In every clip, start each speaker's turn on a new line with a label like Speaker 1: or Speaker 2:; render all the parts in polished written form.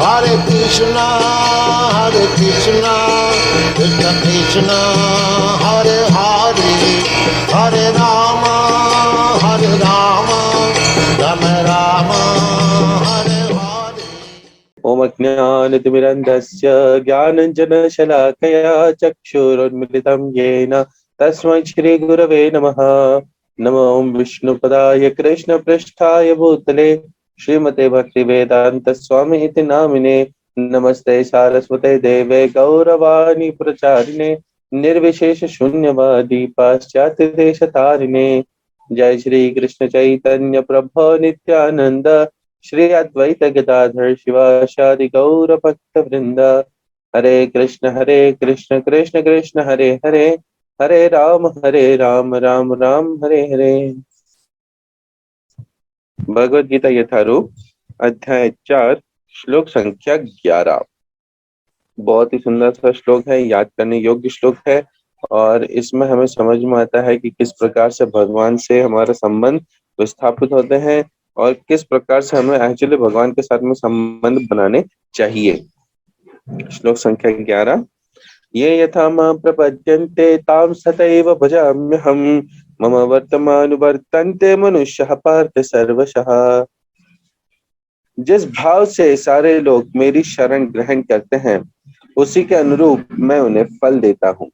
Speaker 1: Hare Krishna, Krishna Krishna, Hare Hare, Hare Rama, Rama Rama, Hare Hare.
Speaker 2: ओम अज्ञानतिमिरन्धस्य ज्ञानाञ्जनशलाकया चक्षुरुन्मिलितं येन तस्मै श्रीगुरवे नमः। नमो विष्णुपदाय कृष्णपृष्ठाय भूतले श्रीमते भक्तिवेदान्त स्वामी इति नामिने। नमस्ते सारस्वते देवे गौरवाणी प्रचारिणे निर्विशेष शून्यवादी पाश्चात्य देशतारिणे। जय श्री कृष्ण चैतन्य प्रभु नित्यानंद श्री अद्वैत गदाधर शिवासादि गौर भक्त वृंद। हरे कृष्ण कृष्ण कृष्ण हरे हरे, हरे राम राम राम हरे हरे। भगवद गीता यथारूप अध्याय 4 श्लोक संख्या 11। बहुत ही सुंदर सा श्लोक है, याद करने योग्य श्लोक है और इसमें हमें समझ में आता है कि किस प्रकार से भगवान से हमारा संबंध विस्थापित होते हैं और किस प्रकार से हमें एक्चुअली भगवान के साथ में संबंध बनाने चाहिए। श्लोक संख्या 11। ये यथा मां प्रपद्यन्ते तां सतैव भजाम्यहम् मम वर्तमानुवर्तन्ते मनुष्यः पार्थ सर्वशः। जिस भाव से सारे लोग मेरी शरण ग्रहण करते हैं उसी के अनुरूप मैं उन्हें फल देता हूँ।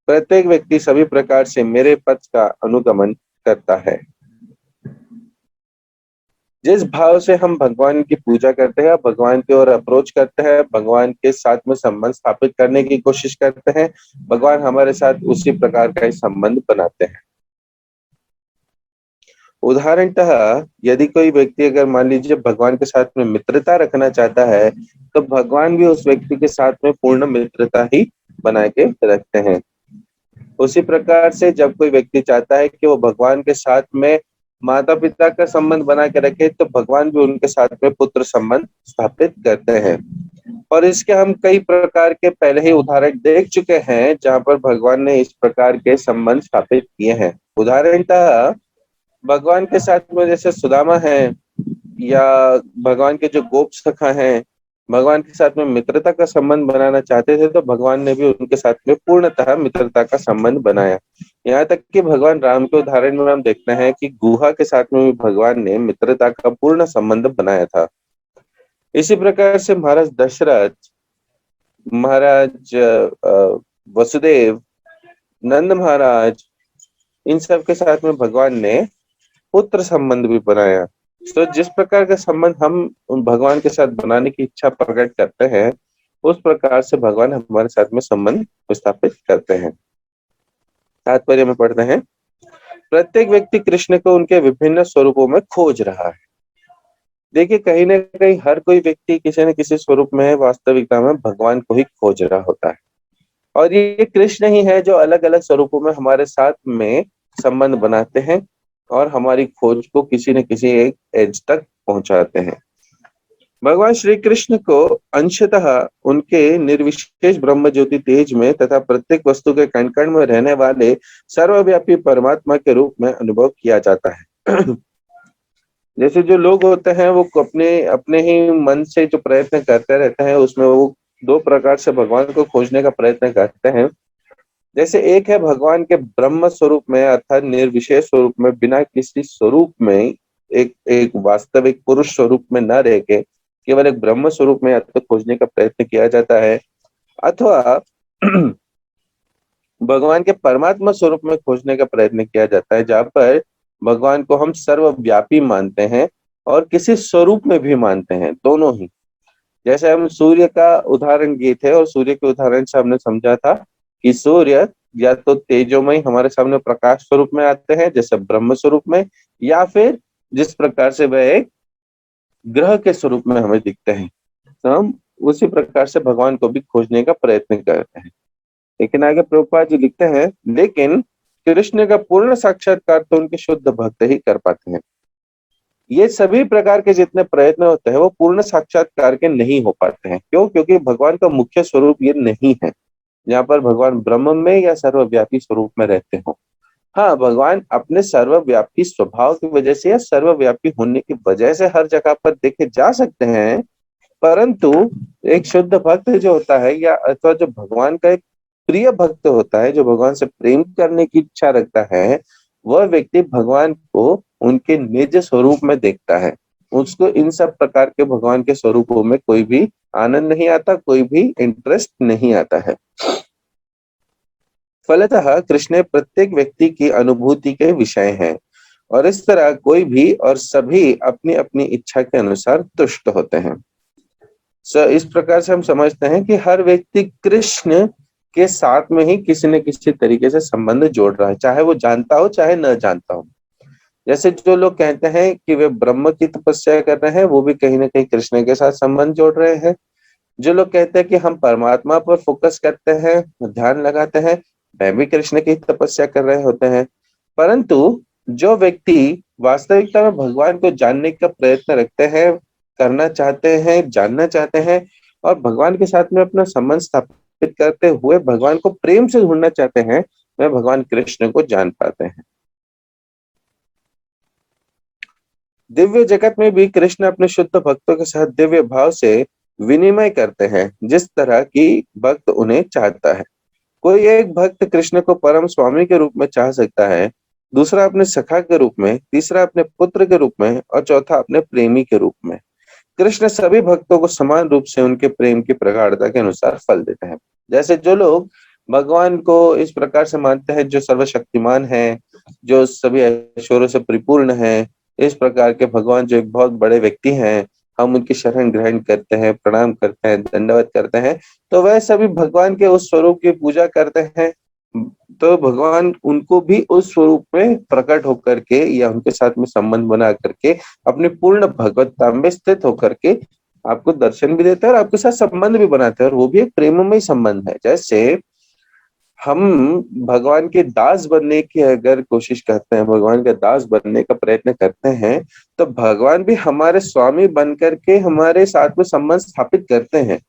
Speaker 2: प्रत्येक व्यक्ति सभी प्रकार से मेरे पथ का अनुगमन करता है। जिस भाव से हम भगवान की पूजा करते हैं, भगवान की ओर अप्रोच करते हैं, भगवान के साथ में संबंध स्थापित करने की कोशिश करते हैं, भगवान हमारे साथ उसी प्रकार का ही संबंध बनाते हैं। उदाहरणतः यदि कोई व्यक्ति अगर मान लीजिए भगवान के साथ में मित्रता रखना चाहता है तो भगवान भी उस व्यक्ति के साथ में पूर्ण मित्रता ही बना के रखते हैं। उसी प्रकार से जब कोई व्यक्ति चाहता है कि वो भगवान के साथ में माता पिता का संबंध बना के रखे तो भगवान भी उनके साथ में पुत्र संबंध स्थापित करते हैं। और इसके हम कई प्रकार के पहले ही उदाहरण देख चुके हैं जहां पर भगवान ने इस प्रकार के संबंध स्थापित किए हैं। उदाहरणतः भगवान के साथ में जैसे सुदामा है या भगवान के जो गोप सखा हैं, भगवान के साथ में मित्रता का संबंध बनाना चाहते थे तो भगवान ने भी उनके साथ में पूर्णतः मित्रता का संबंध बनाया। यहाँ तक कि भगवान राम के उदाहरण में हम देखते हैं कि गुहा के साथ में भी भगवान ने मित्रता का पूर्ण संबंध बनाया था। इसी प्रकार से महाराज दशरथ, महाराज वसुदेव, नंद महाराज, इन सब के साथ में भगवान ने पुत्र संबंध भी बनाया। तो जिस प्रकार का संबंध हम भगवान के साथ बनाने की इच्छा प्रकट करते हैं उस प्रकार से भगवान हमारे साथ में संबंध स्थापित करते हैं। तात्पर्य में पढ़ते हैं, प्रत्येक व्यक्ति कृष्ण को उनके विभिन्न स्वरूपों में खोज रहा है। देखिए कहीं ना कहीं हर कोई व्यक्ति किसी न किसी स्वरूप में वास्तविकता में भगवान को ही खोज रहा होता है और ये कृष्ण ही है जो अलग अलग स्वरूपों में हमारे साथ में संबंध बनाते हैं और हमारी खोज को किसी न किसी एक एज तक पहुंचाते हैं। भगवान श्री कृष्ण को अंशतः उनके निर्विशेष ब्रह्म ज्योति तेज में तथा प्रत्येक वस्तु के कण कण में रहने वाले सर्वव्यापी परमात्मा के रूप में अनुभव किया जाता है। जैसे जो लोग होते हैं वो अपने अपने ही मन से जो प्रयत्न करते रहते हैं उसमें वो दो प्रकार से भगवान को खोजने का प्रयत्न करते हैं। जैसे एक है भगवान के ब्रह्म स्वरूप में अर्थात निर्विशेष स्वरूप में बिना किसी स्वरूप में एक एक वास्तविक पुरुष स्वरूप में न रह के केवल एक ब्रह्म स्वरूप में तो खोजने का प्रयत्न किया जाता है, अथवा भगवान के परमात्मा स्वरूप में खोजने का प्रयत्न किया जाता है जहां पर भगवान को हम सर्वव्यापी मानते हैं और किसी स्वरूप में भी मानते हैं, दोनों ही। जैसे हम सूर्य का उदाहरण दिए थे और सूर्य के उदाहरण से हमने समझा था कि सूर्य या तो तेजोमय हमारे सामने प्रकाश स्वरूप में आते हैं जैसे ब्रह्म स्वरूप में, या फिर जिस प्रकार से वह एक ग्रह के स्वरूप में हमें दिखते हैं तो हम उसी प्रकार से भगवान को भी खोजने का प्रयत्न करते हैं। लेकिन आगे प्रभुपाद जी लिखते हैं, लेकिन कृष्ण का पूर्ण साक्षात्कार तो उनके शुद्ध भक्त ही कर पाते हैं। ये सभी प्रकार के जितने प्रयत्न होते हैं वो पूर्ण साक्षात्कार के नहीं हो पाते हैं। क्यों? क्योंकि भगवान का मुख्य स्वरूप ये नहीं है जहाँ पर भगवान ब्रह्म में या सर्वव्यापी स्वरूप में रहते हो। हाँ, भगवान अपने सर्वव्यापी स्वभाव की वजह से या सर्वव्यापी होने की वजह से हर जगह पर देखे जा सकते हैं, परंतु एक शुद्ध भक्त जो होता है या अथवा जो भगवान का एक प्रिय भक्त होता है, जो भगवान से प्रेम करने की इच्छा रखता है, वह व्यक्ति भगवान को उनके निज स्वरूप में देखता है। उसको इन सब प्रकार के भगवान के स्वरूपों में कोई भी आनंद नहीं आता, कोई भी इंटरेस्ट नहीं आता है। फलतः कृष्ण प्रत्येक व्यक्ति की अनुभूति के विषय हैं और इस तरह कोई भी और सभी अपनी अपनी इच्छा के अनुसार तुष्ट होते हैं। इस प्रकार से हम समझते हैं कि हर व्यक्ति कृष्ण के साथ में ही किसी न किसी तरीके से संबंध जोड़ रहा है, चाहे वो जानता हो चाहे न जानता हो। जैसे जो लोग कहते हैं कि वे ब्रह्म की तपस्या कर रहे हैं, वो भी कहीं ना कहीं कृष्ण के साथ संबंध जोड़ रहे हैं। जो लोग कहते हैं कि हम परमात्मा पर फोकस करते हैं, ध्यान लगाते हैं, वह भी कृष्ण की तपस्या कर रहे होते हैं। परंतु जो व्यक्ति वास्तविकता में भगवान को जानने का प्रयत्न रखते हैं, करना चाहते हैं, जानना चाहते हैं और भगवान के साथ में अपना संबंध स्थापित करते हुए भगवान को प्रेम से ढूंढना चाहते हैं, वह भगवान कृष्ण को जान पाते हैं। दिव्य जगत में भी कृष्ण अपने शुद्ध भक्तों के साथ दिव्य भाव से विनिमय करते हैं, जिस तरह की भक्त उन्हें चाहता है। कोई एक भक्त कृष्ण को परम स्वामी के रूप में चाह सकता है, दूसरा अपने सखा के रूप में, तीसरा अपने पुत्र के रूप में और चौथा अपने प्रेमी के रूप में। कृष्ण सभी भक्तों को समान रूप से उनके प्रेम की प्रगाढ़ता के अनुसार फल देते हैं। जैसे जो लोग भगवान को इस प्रकार से मानते हैं, जो सर्वशक्तिमान है, जो सभी ऐश्वर्यों से परिपूर्ण है, इस प्रकार के भगवान जो एक बहुत बड़े व्यक्ति हैं, हम उनकी शरण ग्रहण करते हैं, प्रणाम करते हैं, दंडवत करते हैं, तो वह सभी भगवान के उस स्वरूप की पूजा करते हैं। तो भगवान उनको भी उस स्वरूप में प्रकट होकर के या उनके साथ में संबंध बना करके अपनी पूर्ण भगवत्ता में स्थित होकर के आपको दर्शन भी देते हैं और आपके साथ संबंध भी बनाते हैं, और वो भी एक प्रेममय संबंध है। जैसे हम भगवान के दास बनने की अगर कोशिश करते हैं, भगवान का दास बनने का प्रयत्न करते हैं, तो भगवान भी हमारे स्वामी बन करके हमारे साथ में संबंध स्थापित करते हैं।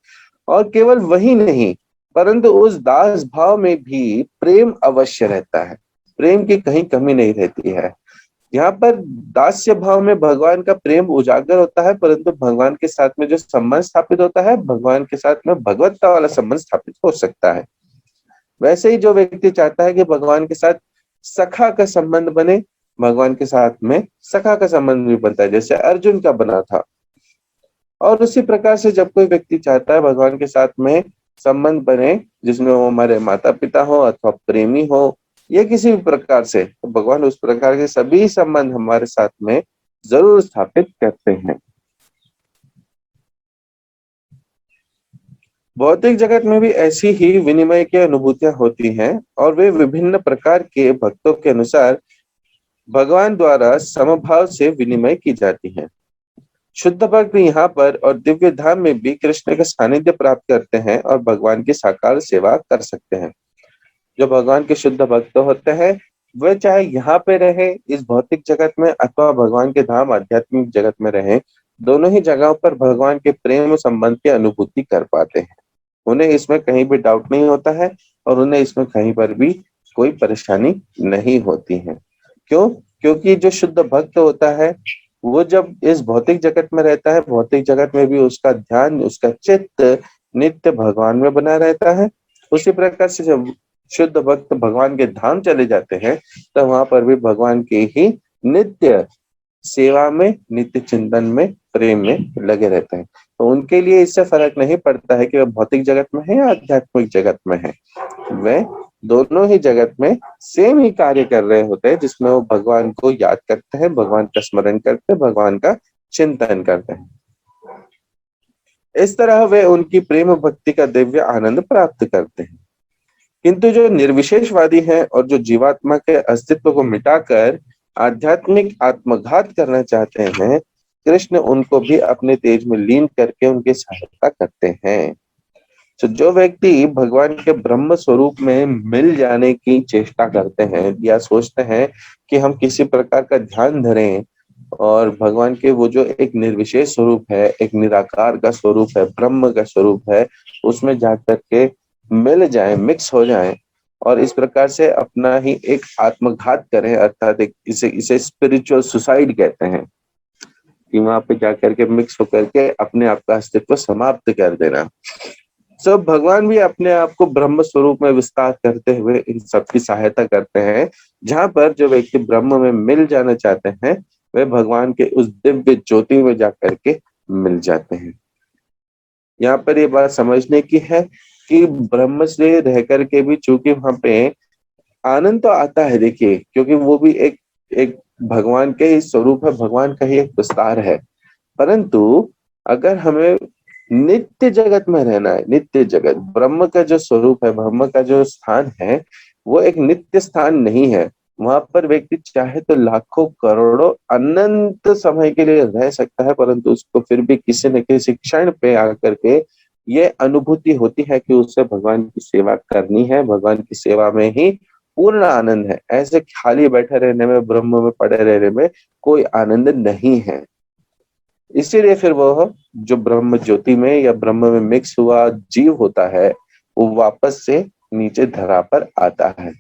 Speaker 2: और केवल वही नहीं, परंतु उस दास भाव में भी प्रेम अवश्य रहता है, प्रेम की कहीं कमी नहीं रहती है। यहाँ पर दास्य भाव में भगवान का प्रेम उजागर होता है, परंतु भगवान के साथ में जो संबंध स्थापित होता है, भगवान के साथ में भगवत्ता वाला संबंध स्थापित हो सकता है। वैसे ही जो व्यक्ति चाहता है कि भगवान के साथ सखा का संबंध बने, भगवान के साथ में सखा का संबंध भी बनता है, जैसे अर्जुन का बना था। और उसी प्रकार से जब कोई व्यक्ति चाहता है भगवान के साथ में संबंध बने, जिसमें वो हमारे माता पिता हो अथवा प्रेमी हो या किसी भी प्रकार से, तो भगवान उस प्रकार के सभी संबंध हमारे साथ में जरूर स्थापित करते हैं। भौतिक जगत में भी ऐसी ही विनिमय की अनुभूतियां होती हैं और वे विभिन्न प्रकार के भक्तों के अनुसार भगवान द्वारा समभाव से विनिमय की जाती हैं। शुद्ध भक्त यहाँ पर और दिव्य धाम में भी कृष्ण का सानिध्य प्राप्त करते हैं और भगवान की साकार सेवा कर सकते हैं। जो भगवान के शुद्ध भक्त होते हैं, वे चाहे यहाँ पे रहे इस भौतिक जगत में अथवा भगवान के धाम आध्यात्मिक जगत में रहे, दोनों ही जगहों पर भगवान के प्रेम संबंध की अनुभूति कर पाते हैं। उन्हें इसमें कहीं भी डाउट नहीं होता है और उन्हें इसमें कहीं पर भी कोई परेशानी नहीं होती है। क्यों? क्योंकि जो शुद्ध भक्त होता है, वो जब इस भौतिक जगत में रहता है, भौतिक जगत में भी उसका ध्यान, उसका चित्त नित्य भगवान में बना रहता है। उसी प्रकार से जब शुद्ध भक्त भगवान के धाम चले जाते हैं, तो वहां पर भी भगवान की ही नित्य सेवा में, नित्य चिंतन में, प्रेम में लगे रहते हैं। तो उनके लिए इससे फर्क नहीं पड़ता है कि वह भौतिक जगत में है या आध्यात्मिक जगत में है, वे दोनों ही जगत में सेम ही कार्य कर रहे होते हैं, जिसमें वो भगवान को याद करते हैं, भगवान का स्मरण करते हैं, भगवान का चिंतन करते हैं। इस तरह वे उनकी प्रेम भक्ति का दिव्य आनंद प्राप्त करते हैं। किंतु जो निर्विशेषवादी हैं और जो जीवात्मा के अस्तित्व को मिटाकर आध्यात्मिक आत्मघात करना चाहते हैं, कृष्ण उनको भी अपने तेज में लीन करके उनकी सहायता करते हैं। तो जो व्यक्ति भगवान के ब्रह्म स्वरूप में मिल जाने की चेष्टा करते हैं या सोचते हैं कि हम किसी प्रकार का ध्यान धरें और भगवान के वो जो एक निर्विशेष स्वरूप है, एक निराकार का स्वरूप है, ब्रह्म का स्वरूप है, उसमें जाकर के मिल जाए, मिक्स हो जाए और इस प्रकार से अपना ही एक आत्मघात करें, अर्थात एक इसे स्पिरिचुअल सुसाइड कहते हैं। कि वहां पे जाकर के मिक्स होकर के अपने आप का अस्तित्व समाप्त कर देना। सब भगवान भी अपने आप को ब्रह्म स्वरूप में विस्तार करते हुए इन सब की सहायता करते हैं। जहां पर जो व्यक्ति ब्रह्म में मिल जाना चाहते हैं वे भगवान के उस दिव्य ज्योति में जाकर के मिल जाते हैं। यहाँ पर ये बात समझने की है कि ब्रह्म से रह करके भी चूंकि वहां पे आनंद तो आता है, देखिए, क्योंकि वो भी एक एक भगवान के ही स्वरूप है, भगवान का ही एक विस्तार है। परंतु अगर हमें नित्य जगत में रहना है, नित्य जगत ब्रह्म का जो स्वरूप है, ब्रह्म का जो स्थान है, वो एक नित्य स्थान नहीं है। वहां पर व्यक्ति चाहे तो लाखों करोड़ों अनंत समय के लिए रह सकता है, परंतु उसको फिर भी किसी न किसी क्षण पे आकर के ये अनुभूति होती है कि उससे भगवान की सेवा करनी है, भगवान की सेवा में ही पूर्ण आनंद है। ऐसे खाली बैठे रहने में, ब्रह्म में पड़े रहने में कोई आनंद नहीं है। इसीलिए फिर वह जो ब्रह्म ज्योति में या ब्रह्म में मिक्स हुआ जीव होता है, वो वापस से नीचे धरा पर आता है।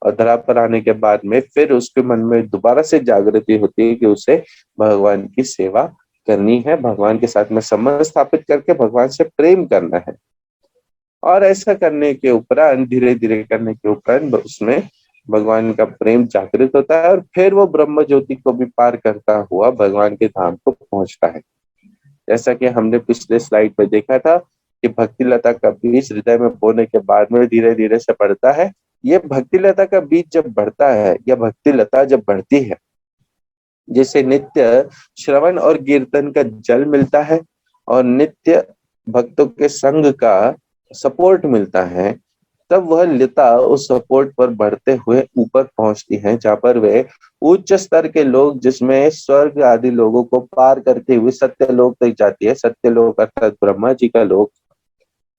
Speaker 2: और धरा पर आने के बाद में फिर उसके मन में दोबारा से जागृति होती है कि उसे भगवान की सेवा करनी है, भगवान के साथ में संबंध स्थापित करके भगवान से प्रेम करना है। और ऐसा करने के उपरांत, धीरे धीरे करने के उपरांत उसमें भगवान का प्रेम जागृत होता है और फिर वो ब्रह्म ज्योति को भी पार करता हुआ भगवान के धाम को पहुंचता है। जैसा कि हमने पिछले स्लाइड में देखा था कि भक्ति लता का बीज हृदय में बोने के बाद में धीरे धीरे से बढ़ता है। ये भक्ति लता का बीज जब बढ़ता है या भक्ति लता जब बढ़ती है, जैसे नित्य श्रवण और कीर्तन का जल मिलता है और नित्य भक्तों के संग का सपोर्ट मिलता है, तब वह लता उस सपोर्ट पर बढ़ते हुए ऊपर पहुंचती है, जहां पर वे उच्च स्तर के लोग, जिसमें स्वर्ग आदि लोगों को पार करते हुए सत्य लोक तक जाती है। सत्य लोक अर्थात ब्रह्मा जी का लोक।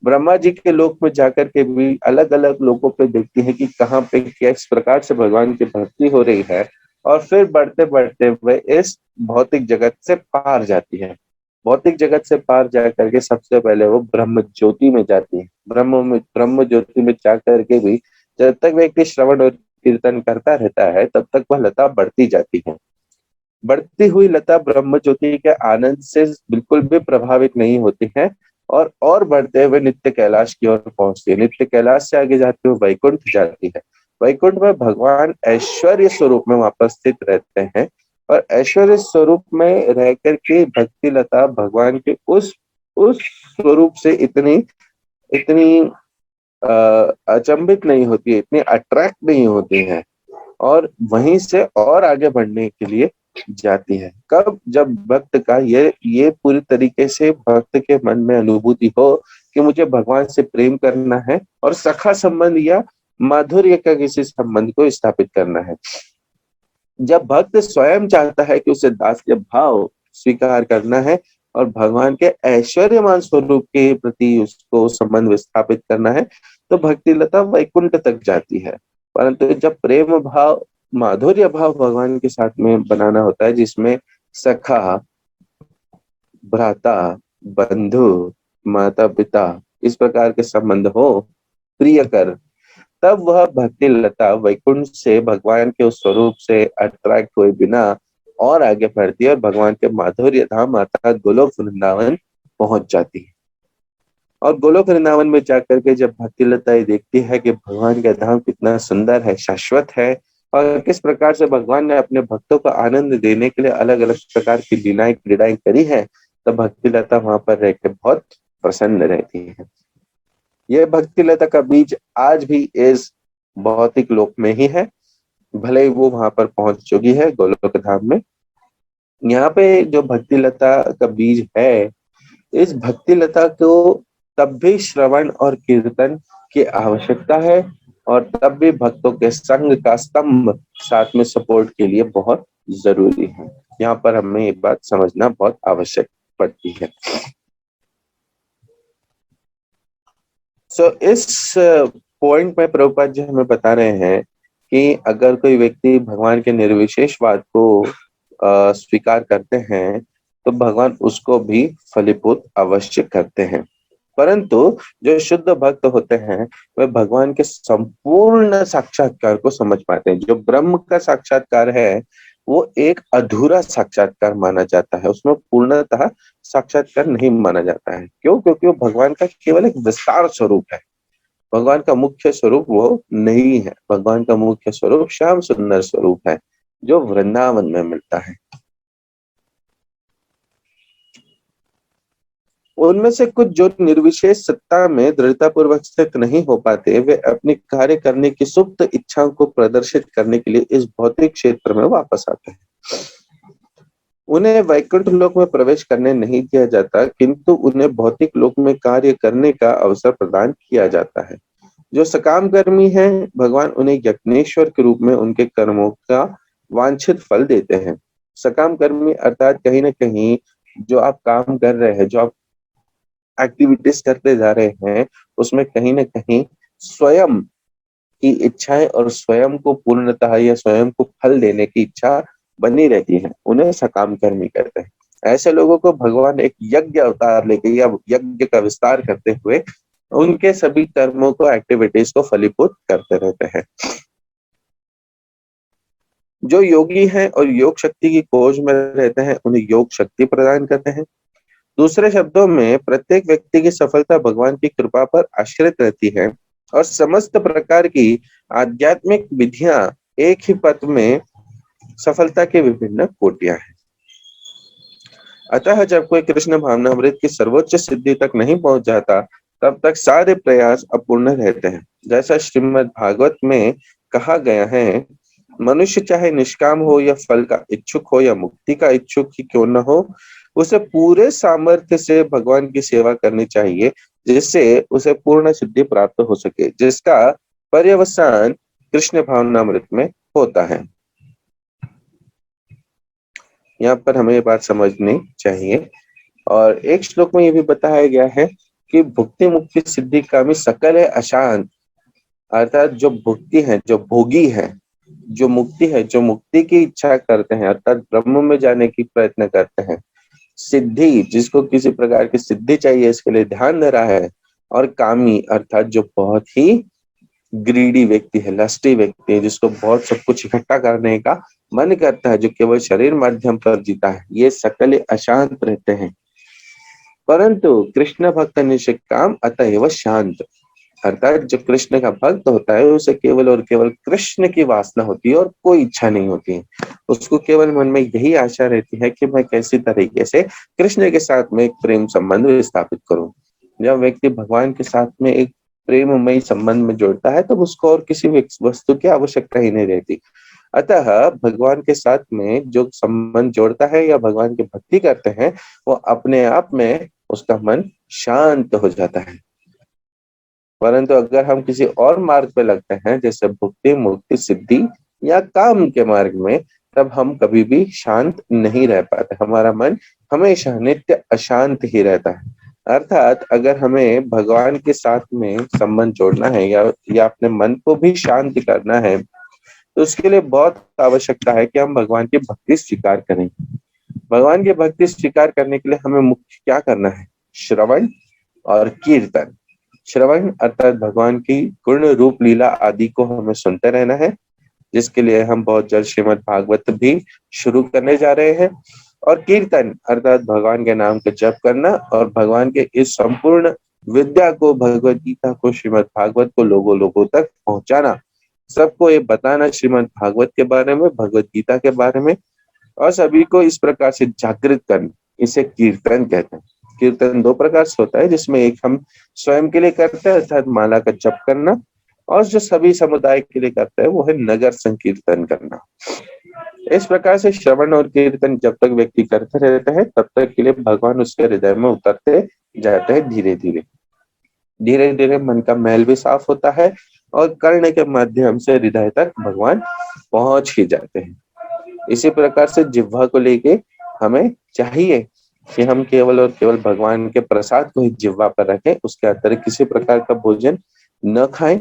Speaker 2: ब्रह्मा जी के लोक में जाकर के भी अलग अलग लोगों पे देखती है कि कहाँ पे किस प्रकार से भगवान की भक्ति हो रही है, और फिर बढ़ते बढ़ते हुए इस भौतिक जगत से पार जाती है। भौतिक जगत से पार जा करके सबसे पहले वो ब्रह्म ज्योति में जाती है। ब्रह्म ज्योति में जा करके भी जब तक व्यक्ति श्रवण और कीर्तन करता रहता है, तब तक वह लता बढ़ती जाती है। बढ़ती हुई लता ब्रह्म ज्योति के आनंद से बिल्कुल भी प्रभावित नहीं होती है और बढ़ते हुए नित्य कैलाश की ओर पहुंचती है। नित्य कैलाश से आगे जाते हुए वैकुंठ जाती है। वैकुंठ में भगवान ऐश्वर्य स्वरूप में वापस स्थित रहते हैं और ऐश्वर्य स्वरूप में रह करके भक्ति लता भगवान के उस स्वरूप से इतनी इतनी अचंभित नहीं होती है, इतनी अट्रैक्ट नहीं होती है और वहीं से और आगे बढ़ने के लिए जाती है। कब? जब भक्त का ये पूरी तरीके से भक्त के मन में अनुभूति हो कि मुझे भगवान से प्रेम करना है और सखा संबंध या माधुर्य का किसी संबंध को स्थापित करना है। जब भक्त स्वयं चाहता है कि उसे दास्य भाव स्वीकार करना है और भगवान के ऐश्वर्यमान स्वरूप के प्रति उसको संबंध विस्थापित करना है, तो भक्ति लता वैकुंठ तक जाती है। परंतु जब प्रेम भाव, माधुर्य भाव भगवान के साथ में बनाना होता है, जिसमें सखा, भ्राता, बंधु, माता पिता इस प्रकार के संबंध हो, प्रियकर, तब वह भक्ति लता वैकुंठ से भगवान के उस स्वरूप से अट्रैक्ट हुए बिना और आगे बढ़ती है और भगवान के माधुर्य धाम अर्थात गोलोक वृंदावन पहुंच जाती है। और गोलोक वृंदावन में जाकर के जब भक्ति लता ये देखती है कि भगवान का धाम कितना सुंदर है, शाश्वत है और किस प्रकार से भगवान ने अपने भक्तों को आनंद देने के लिए अलग अलग प्रकार की लीलाएं क्रीड़ाएं करी है, तब भक्ति लता वहां पर रह के बहुत प्रसन्न रहती है। यह भक्ति लता का बीज आज भी इस भौतिक लोक में ही है, भले ही वो वहां पर पहुंच चुकी है गोलोक धाम में। यहाँ पे जो भक्ति लता का बीज है, इस भक्ति लता को तब भी श्रवण और कीर्तन की आवश्यकता है और तब भी भक्तों के संग का स्तंभ साथ में सपोर्ट के लिए बहुत जरूरी है। यहाँ पर हमें ये बात समझना बहुत आवश्यक पड़ती है। इस पॉइंट में प्रभुपाद जी हमें बता रहे हैं कि अगर कोई व्यक्ति भगवान के निर्विशेषवाद को स्वीकार करते हैं तो भगवान उसको भी फलीभूत अवश्य करते हैं। परंतु जो शुद्ध भक्त होते हैं वे भगवान के संपूर्ण साक्षात्कार को समझ पाते हैं। जो ब्रह्म का साक्षात्कार है वो एक अधूरा साक्षात्कार माना जाता है, उसमें पूर्णतः साक्षात्कार नहीं माना जाता है। क्यों? क्योंकि वो भगवान का केवल एक विस्तार स्वरूप है। भगवान का मुख्य स्वरूप वो नहीं है। भगवान का मुख्य स्वरूप श्याम सुंदर स्वरूप है, जो वृंदावन में मिलता है। उनमें से कुछ जो निर्विशेष सत्ता में दृढ़ता पूर्वक स्थित नहीं हो पाते, वे अपने कार्य करने की सुप्त इच्छाओं को प्रदर्शित करने के लिए इस भौतिक क्षेत्र में वापस आते हैं। उन्हें वैकुंठ लोक में प्रवेश करने नहीं दिया जाता, किंतु उन्हें भौतिक लोक में कार्य करने का अवसर प्रदान किया जाता है। जो सकाम कर्मी हैं, भगवान उन्हें यज्ञेश्वर के रूप में उनके कर्मों का वांछित फल देते हैं। सकाम कर्मी अर्थात कहीं ना कहीं जो आप काम कर रहे हैं, जो आप एक्टिविटीज करते जा रहे हैं, उसमें कहीं ना कहीं स्वयं की इच्छाएं और स्वयं को पूर्णतः या स्वयं को फल देने की इच्छा बनी रहती है, उन्हें सकाम कर्मी कहते हैं। ऐसे लोगों को भगवान एक यज्ञ अवतार लेके या यज्ञ का विस्तार करते हुए उनके सभी कर्मों को, एक्टिविटीज को फलीभूत करते रहते हैं। जो योगी हैं और योग शक्ति की खोज में रहते हैं, उन्हें योग शक्ति प्रदान करते हैं। दूसरे शब्दों में प्रत्येक व्यक्ति की सफलता भगवान की कृपा पर आश्रित रहती है और समस्त प्रकार की आध्यात्मिक विधियां एक ही पथ में सफलता के विभिन्न कोटियां हैं। अतः जब कोई कृष्ण भावनामृत की सर्वोच्च सिद्धि तक नहीं पहुंच जाता, तब तक सारे प्रयास अपूर्ण रहते हैं। जैसा श्रीमद् भागवत में कहा गया है, मनुष्य चाहे निष्काम हो या फल का इच्छुक हो या मुक्ति का इच्छुक ही क्यों न हो, उसे पूरे सामर्थ्य से भगवान की सेवा करनी चाहिए, जिससे उसे पूर्ण सिद्धि प्राप्त हो सके, जिसका पर्यवसान कृष्ण भावनामृत में होता है। यहाँ पर हमें ये बात समझनी चाहिए। और एक श्लोक में ये भी बताया गया है कि भुक्ति मुक्ति सिद्धि कामी सकल है अशांत, अर्थात जो भुक्ति है, जो भोगी है, जो मुक्ति है, जो मुक्ति की इच्छा करते हैं, अर्थात ब्रह्म में जाने की प्रयत्न करते हैं, सिद्धि जिसको किसी प्रकार की सिद्धि चाहिए इसके लिए ध्यान दे रहा है, और कामी अर्थात जो बहुत ही ग्रीडी व्यक्ति है, लस्टी व्यक्ति है, जिसको बहुत सब कुछ इकट्ठा करने का मन करता है, जो केवल शरीर माध्यम पर जीता है, ये सकल अशांत रहते हैं। परंतु कृष्ण भक्त निष्काम अतएव शांत, अर्थात जो कृष्ण का भक्त होता है उसे केवल और केवल कृष्ण की वासना होती है और कोई इच्छा नहीं होती है। उसको केवल मन में यही आशा रहती है कि मैं कैसी तरीके से कृष्ण के साथ में एक प्रेम संबंध स्थापित करूं। जब व्यक्ति भगवान के साथ में एक प्रेममय संबंध में जोड़ता है, तब उसको और किसी वस्तु की आवश्यकता ही नहीं रहती। अतः भगवान के साथ में जो संबंध जोड़ता है या भगवान की भक्ति करते हैं, वो अपने आप में उसका मन शांत हो जाता है। परंतु अगर हम किसी और मार्ग पे लगते हैं, जैसे भुक्ति मुक्ति सिद्धि या काम के मार्ग में, तब हम कभी भी शांत नहीं रह पाते। हमारा मन हमेशा नित्य अशांत ही रहता है। अर्थात अगर हमें भगवान के साथ में संबंध जोड़ना है या अपने मन को भी शांत करना है, तो उसके लिए बहुत आवश्यकता है कि हम भगवान की भक्ति स्वीकार करें। भगवान की भक्ति स्वीकार करने के लिए हमें मुख्य क्या करना है? श्रवण और कीर्तन। श्रवण अर्थात भगवान की गुण रूप लीला आदि को हमें सुनते रहना है, जिसके लिए हम बहुत जल्द श्रीमद् भागवत भी शुरू करने जा रहे हैं। और कीर्तन अर्थात भगवान के नाम का जप करना और भगवान के इस संपूर्ण विद्या को, भगवत गीता को, श्रीमद् भागवत को लोगों तक पहुंचाना, सबको ये बताना श्रीमद् भागवत के बारे में, भगवत गीता के बारे में, और सभी को इस प्रकार से जागृत करना, इसे कीर्तन कहते हैं। कीर्तन दो प्रकार से होता है, जिसमें एक हम स्वयं के लिए करते हैं अर्थात माला का जप करना, और जो सभी समुदाय के लिए करते हैं वो है नगर संकीर्तन करना। इस प्रकार से श्रवण और कीर्तन जब तक व्यक्ति करते रहते हैं, तब तक के लिए भगवान उसके हृदय में उतरते जाते हैं। धीरे धीरे मन का मैल भी साफ होता है और कर्ण के माध्यम से हृदय तक भगवान पहुंच ही जाते हैं। इसी प्रकार से जिह्वा को लेके हमें चाहिए कि हम केवल और केवल भगवान के प्रसाद को ही जिह्वा पर रखें, उसके अतिरिक्त किसी प्रकार का भोजन न खाएं।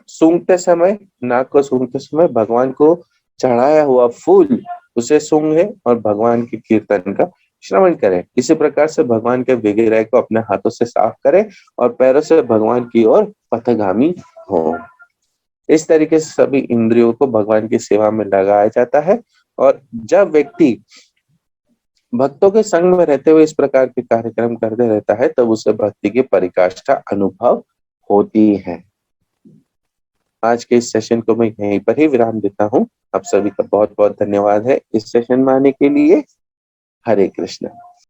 Speaker 2: सूंघते समय, नाक को सूंघते समय भगवान को चढ़ाया हुआ फूल उसे सूंघे और भगवान के कीर्तन का श्रवण करें। इसी प्रकार से भगवान के विग्रह को अपने हाथों से साफ करें और पैरों से भगवान की ओर पथगामी हो। इस तरीके से सभी इंद्रियों को भगवान की सेवा में लगाया जाता है और जब व्यक्ति भक्तों के संग में रहते हुए इस प्रकार के कार्यक्रम करते रहता है तब उसे भक्ति की पराकाष्ठा अनुभव होती है। आज के इस सेशन को मैं यहीं पर ही विराम देता हूँ। आप सभी का बहुत बहुत धन्यवाद है इस सेशन में आने के लिए। हरे कृष्ण।